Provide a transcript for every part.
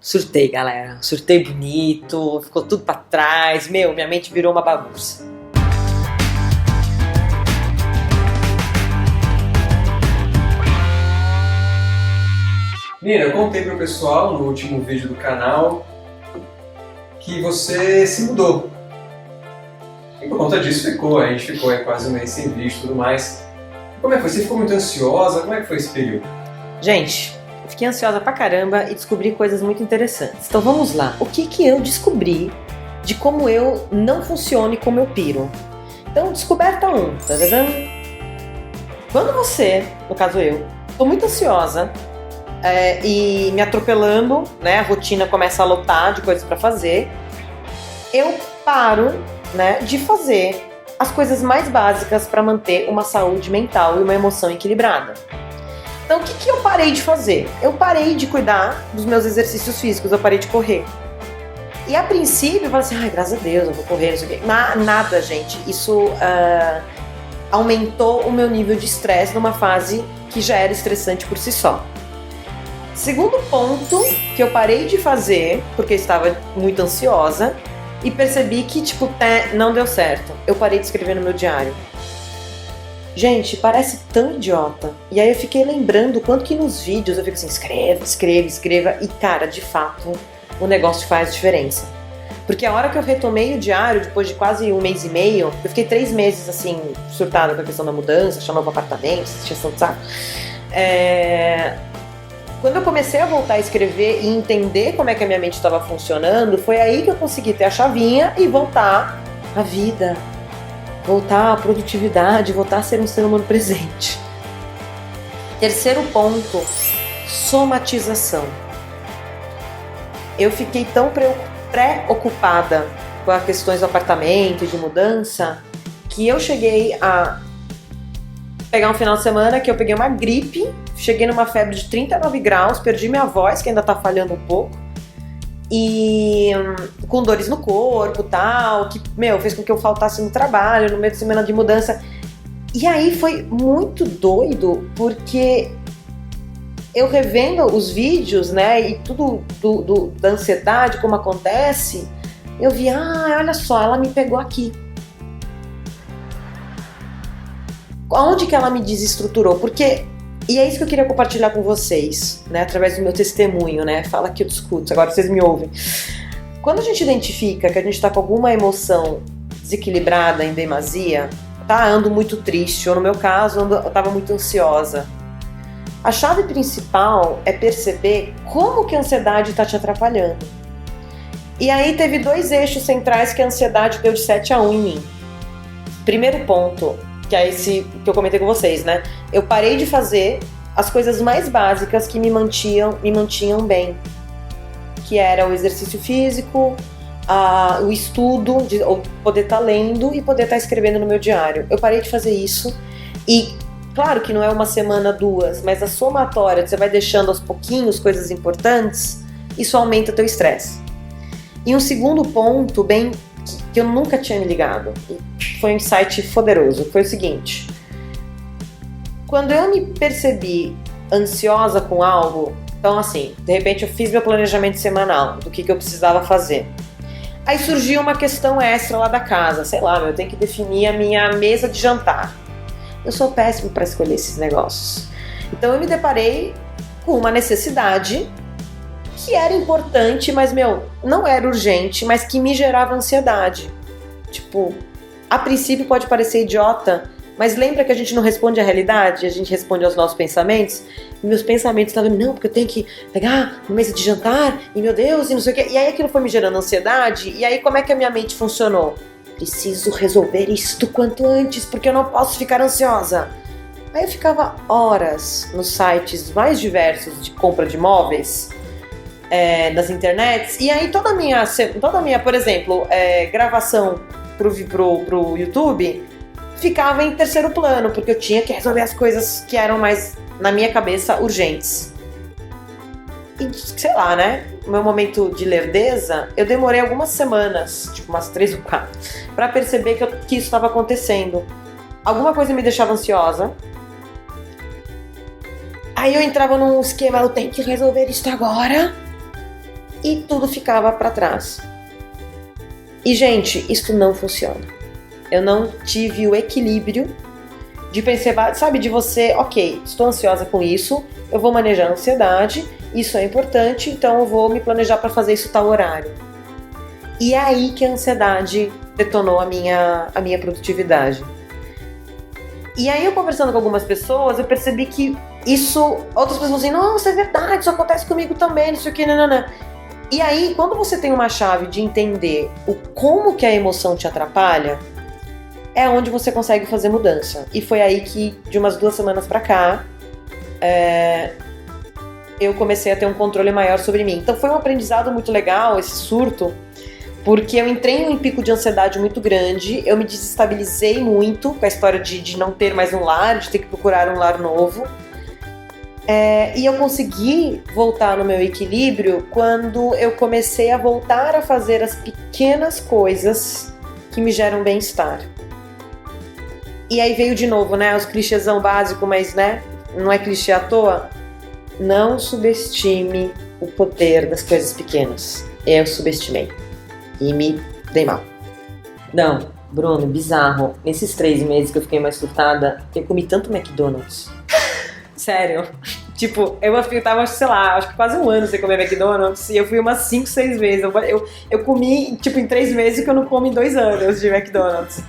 Surtei, galera. Surtei bonito, ficou tudo pra trás. Minha mente virou uma bagunça. Nina, eu contei pro pessoal no último vídeo do canal que você se mudou. E por conta disso a gente ficou aí quase um mês sem vídeo e tudo mais. Como é que foi? Você ficou muito ansiosa? Como é que foi esse período? Gente, eu fiquei ansiosa pra caramba e descobri coisas muito interessantes. Então vamos lá. O que eu descobri de como eu não funciono e como eu piro? Então, descoberta 1. Tadadam. Quando você, no caso eu, tô muito ansiosa e me atropelando, né? A rotina começa a lotar de coisas pra fazer. Eu paro, né, de fazer as coisas mais básicas para manter uma saúde mental e uma emoção equilibrada. Então, o que eu parei de fazer? Eu parei de cuidar dos meus exercícios físicos, eu parei de correr. E a princípio, eu falei assim, ai, graças a Deus, eu vou correr, não sei o quê. Nada, gente. Isso aumentou o meu nível de estresse numa fase que já era estressante por si só. Segundo ponto que eu parei de fazer, porque eu estava muito ansiosa, e percebi que, não deu certo. Eu parei de escrever no meu diário. Gente, parece tão idiota. E aí eu fiquei lembrando o quanto que nos vídeos eu fico assim, escreva. E cara, de fato, o negócio faz diferença. Porque a hora que eu retomei o diário, depois de quase um mês e meio, eu fiquei 3 meses assim, surtada com a questão da mudança, achando novo apartamento, exceção de saco. Quando eu comecei a voltar a escrever e entender como é que a minha mente estava funcionando, foi aí que eu consegui ter a chavinha e voltar à vida, voltar à produtividade, voltar a ser um ser humano presente. Terceiro ponto, somatização. Eu fiquei tão preocupada com as questões do apartamento e de mudança que eu cheguei a pegar um final de semana que eu peguei uma gripe, cheguei numa febre de 39 graus, perdi minha voz, que ainda tá falhando um pouco, e com dores no corpo, tal, que, fez com que eu faltasse no trabalho, no meio de semana de mudança. E aí foi muito doido, porque eu revendo os vídeos, né, e tudo da ansiedade, como acontece, eu vi, olha só, ela me pegou aqui. Onde que ela me desestruturou? Porque, e é isso que eu queria compartilhar com vocês, né, através do meu testemunho, né, fala que eu discuto, agora vocês me ouvem. Quando a gente identifica que a gente tá com alguma emoção desequilibrada, em demasia, ando muito triste, ou no meu caso, eu tava muito ansiosa, a chave principal é perceber como que a ansiedade tá te atrapalhando. E aí teve 2 eixos centrais que a ansiedade deu de 7-1 em mim. Primeiro ponto, que é esse que eu comentei com vocês, né? Eu parei de fazer as coisas mais básicas que me mantinham bem, que era o exercício físico, o estudo, ou poder estar lendo e poder estar escrevendo no meu diário. Eu parei de fazer isso e, claro que não é uma semana, 2, mas a somatória, você vai deixando aos pouquinhos coisas importantes, isso aumenta teu estresse. E um segundo ponto, bem que eu nunca tinha me ligado, foi um insight poderoso, foi o seguinte: quando eu me percebi ansiosa com algo, então assim, de repente eu fiz meu planejamento semanal do que eu precisava fazer, aí surgiu uma questão extra lá da casa, sei lá, eu tenho que definir a minha mesa de jantar. Eu sou péssimo para escolher esses negócios, então eu me deparei com uma necessidade que era importante, mas, não era urgente, mas que me gerava ansiedade. A princípio pode parecer idiota, mas lembra que a gente não responde à realidade, a gente responde aos nossos pensamentos? E meus pensamentos estavam, não, porque eu tenho que pegar uma mesa de jantar, e meu Deus, e não sei o quê. E aí aquilo foi me gerando ansiedade, e aí como é que a minha mente funcionou? Preciso resolver isto quanto antes, porque eu não posso ficar ansiosa. Aí eu ficava horas nos sites mais diversos de compra de imóveis, das internets, e aí toda a minha, por exemplo, gravação pro YouTube ficava em terceiro plano, porque eu tinha que resolver as coisas que eram mais, na minha cabeça, urgentes. E, sei lá, né, no meu momento de lerdeza, eu demorei algumas semanas, umas 3 ou 4, pra perceber que isso estava acontecendo. Alguma coisa me deixava ansiosa, aí eu entrava num esquema, eu tenho que resolver isso agora. e tudo ficava para trás. E, gente, isso não funciona. Eu não tive o equilíbrio de pensar, sabe, de você, ok, estou ansiosa com isso, eu vou manejar a ansiedade, isso é importante, então eu vou me planejar para fazer isso tal horário. E é aí que a ansiedade detonou a minha produtividade. E aí eu conversando com algumas pessoas, eu percebi que isso, outras pessoas dizem, nossa, é verdade, isso acontece comigo também, não sei o que, nananã. E aí, quando você tem uma chave de entender como que a emoção te atrapalha, é onde você consegue fazer mudança. E foi aí que, de umas 2 semanas pra cá, eu comecei a ter um controle maior sobre mim. Então foi um aprendizado muito legal, esse surto, porque eu entrei em um pico de ansiedade muito grande, eu me desestabilizei muito com a história de não ter mais um lar, de ter que procurar um lar novo. E eu consegui voltar no meu equilíbrio quando eu comecei a voltar a fazer as pequenas coisas que me geram bem-estar. E aí veio de novo, né, os clichêzão básico, mas, né, não é clichê à toa. Não subestime o poder das coisas pequenas. Eu subestimei. E me dei mal. Não, Bruno, bizarro. Nesses 3 meses que eu fiquei mais surtada, eu comi tanto McDonald's. Sério. Tipo, eu tava, sei lá, acho que quase 1 ano sem comer McDonald's. E eu fui umas 5, 6 vezes. Eu comi, tipo, em 3 meses que eu não como em 2 anos de McDonald's.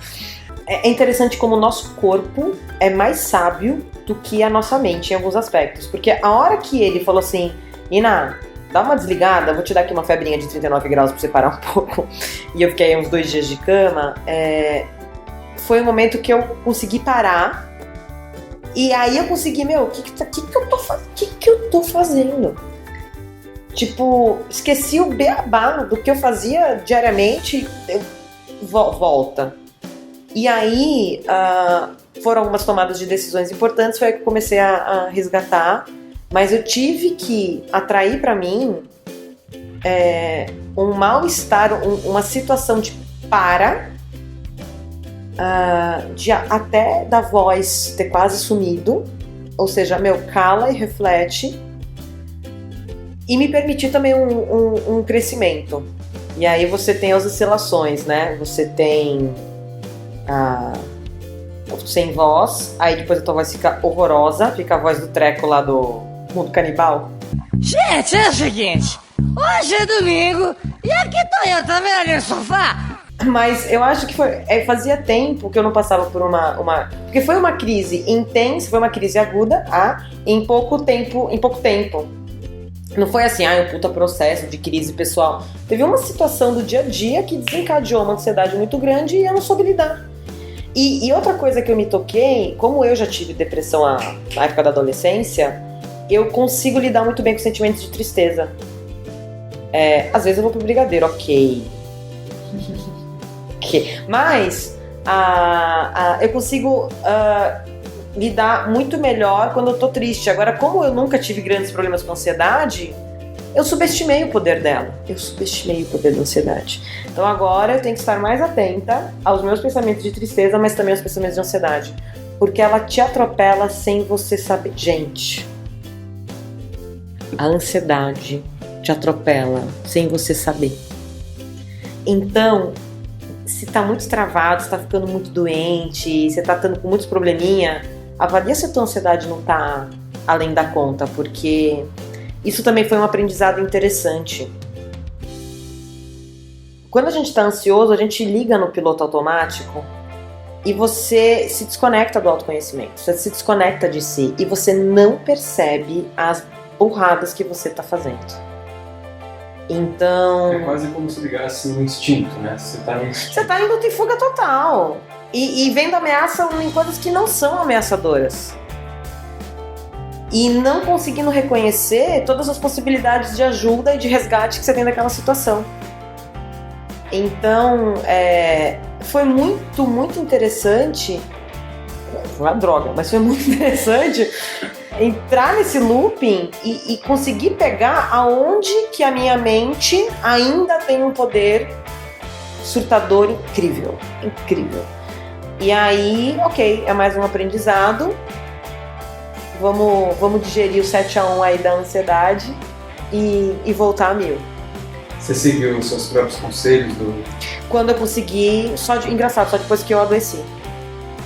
É interessante como o nosso corpo é mais sábio do que a nossa mente em alguns aspectos. Porque a hora que ele falou assim, Ina, dá uma desligada, vou te dar aqui uma febrinha de 39 graus pra você parar um pouco. E eu fiquei uns 2 dias de cama. Foi um momento que eu consegui parar. E aí eu consegui, o que eu tô fazendo? Tipo, esqueci o beabá do que eu fazia diariamente. Volta. E aí, foram algumas tomadas de decisões importantes, foi aí que eu comecei a resgatar, mas eu tive que atrair para mim um mal-estar, uma situação de de até da voz ter quase sumido, ou seja, cala e reflete, e me permitir também um crescimento. E aí você tem as oscilações, né? Você tem sem voz, aí depois a tua voz fica horrorosa, fica a voz do treco lá do Mundo Canibal. Gente, é o seguinte, hoje é domingo e aqui tô eu, tá vendo ali no sofá? Mas eu acho que fazia tempo que eu não passava por uma... Porque foi uma crise intensa, foi uma crise aguda, em pouco tempo. Não foi assim, um puta processo de crise pessoal. Teve uma situação do dia a dia que desencadeou uma ansiedade muito grande e eu não soube lidar. E outra coisa que eu me toquei, como eu já tive depressão na época da adolescência, eu consigo lidar muito bem com sentimentos de tristeza. Às vezes eu vou pro brigadeiro, ok. Mas eu consigo lidar muito melhor quando eu tô triste. Agora, como eu nunca tive grandes problemas com ansiedade, eu subestimei o poder dela. Eu subestimei o poder da ansiedade. Então agora eu tenho que estar mais atenta aos meus pensamentos de tristeza, mas também aos pensamentos de ansiedade. Porque ela te atropela sem você saber. Gente, a ansiedade te atropela sem você saber. Então, se tá muito travado, se tá ficando muito doente, se tá tendo com muitos probleminha, avalia se a tua ansiedade não tá além da conta, porque isso também foi um aprendizado interessante. Quando a gente tá ansioso, a gente liga no piloto automático e você se desconecta do autoconhecimento, você se desconecta de si e você não percebe as burradas que você tá fazendo. Então... É quase como se ligasse um instinto, né? Você tá em luta e fuga total. E vendo ameaça em coisas que não são ameaçadoras. E não conseguindo reconhecer todas as possibilidades de ajuda e de resgate que você tem naquela situação. Então, foi muito, muito interessante. Foi uma droga, mas foi muito interessante entrar nesse looping e conseguir pegar aonde que a minha mente ainda tem um poder surtador incrível. E aí, ok, é mais um aprendizado. Vamos digerir o 7-1 aí da ansiedade e voltar a 1000. Você seguiu os seus próprios conselhos Quando eu consegui, engraçado, só depois que eu adoeci.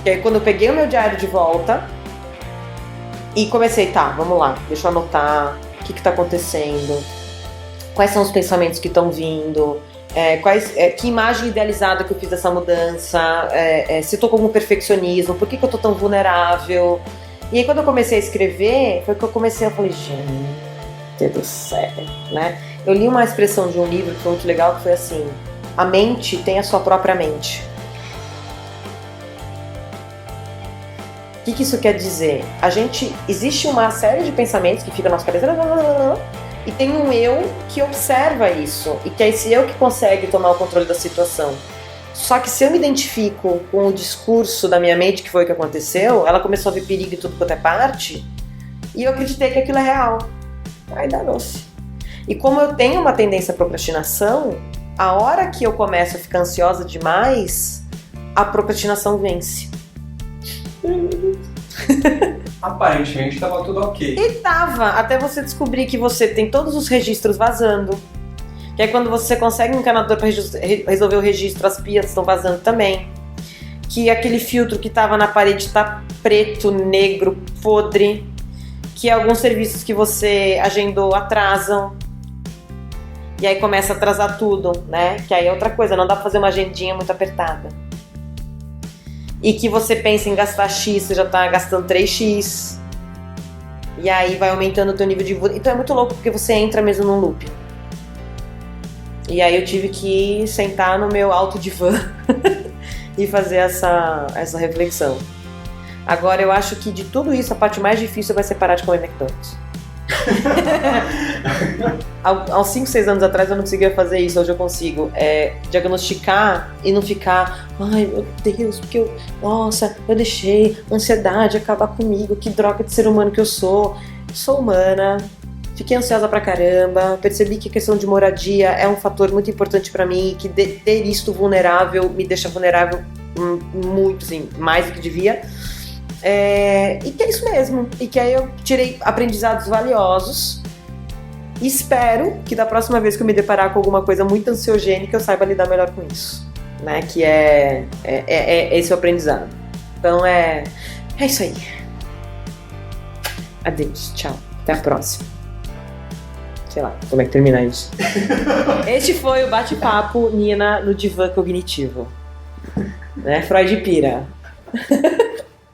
E aí quando eu peguei o meu diário de volta e comecei, tá, vamos lá, deixa eu anotar o que tá acontecendo, quais são os pensamentos que estão vindo, que imagem idealizada que eu fiz dessa mudança, se eu tô com algum perfeccionismo, por que eu tô tão vulnerável. E aí quando eu comecei a escrever, foi que eu falei, gente do céu, né? Eu li uma expressão de um livro que foi muito legal, que foi assim: a mente tem a sua própria mente. O que isso quer dizer? Existe uma série de pensamentos que ficam na nossa cabeça, e tem um eu que observa isso, e que é esse eu que consegue tomar o controle da situação. Só que se eu me identifico com o discurso da minha mente, que foi o que aconteceu, ela começou a ver perigo em tudo quanto é parte, e eu acreditei que aquilo é real. Aí danou-se. E como eu tenho uma tendência à procrastinação, a hora que eu começo a ficar ansiosa demais, a procrastinação vence. Aparentemente estava tudo ok. E tava, até você descobrir que você tem todos os registros vazando. Que aí quando você consegue um encanador para resolver o registro, as pias estão vazando também. Que aquele filtro que tava na parede tá preto, negro, podre. Que alguns serviços que você agendou atrasam. E aí começa a atrasar tudo, né? Que aí é outra coisa, não dá pra fazer uma agendinha muito apertada. E que você pensa em gastar X, você já tá gastando 3X. E aí vai aumentando o teu nível de... Então é muito louco, porque você entra mesmo num loop. E aí eu tive que sentar no meu alto divã e fazer essa reflexão. Agora eu acho que de tudo isso, a parte mais difícil vai ser parar de comer McDonald's. Há uns 5, 6 anos atrás eu não conseguia fazer isso. Hoje eu consigo diagnosticar e não ficar, ai meu Deus, porque eu deixei a ansiedade acabar comigo, que droga de ser humano que eu sou. Sou humana, fiquei ansiosa pra caramba, percebi que a questão de moradia é um fator muito importante pra mim, que ter isto vulnerável me deixa vulnerável muito, assim, mais do que devia. E que é isso mesmo, e que aí eu tirei aprendizados valiosos. Espero que da próxima vez que eu me deparar com alguma coisa muito ansiogênica eu saiba lidar melhor com isso, né? Que é esse o aprendizado. Então é isso aí. Adeus, tchau, até a próxima. Sei lá, como é que terminar isso? Este foi o bate-papo Nina no divã cognitivo, né? Freud pira.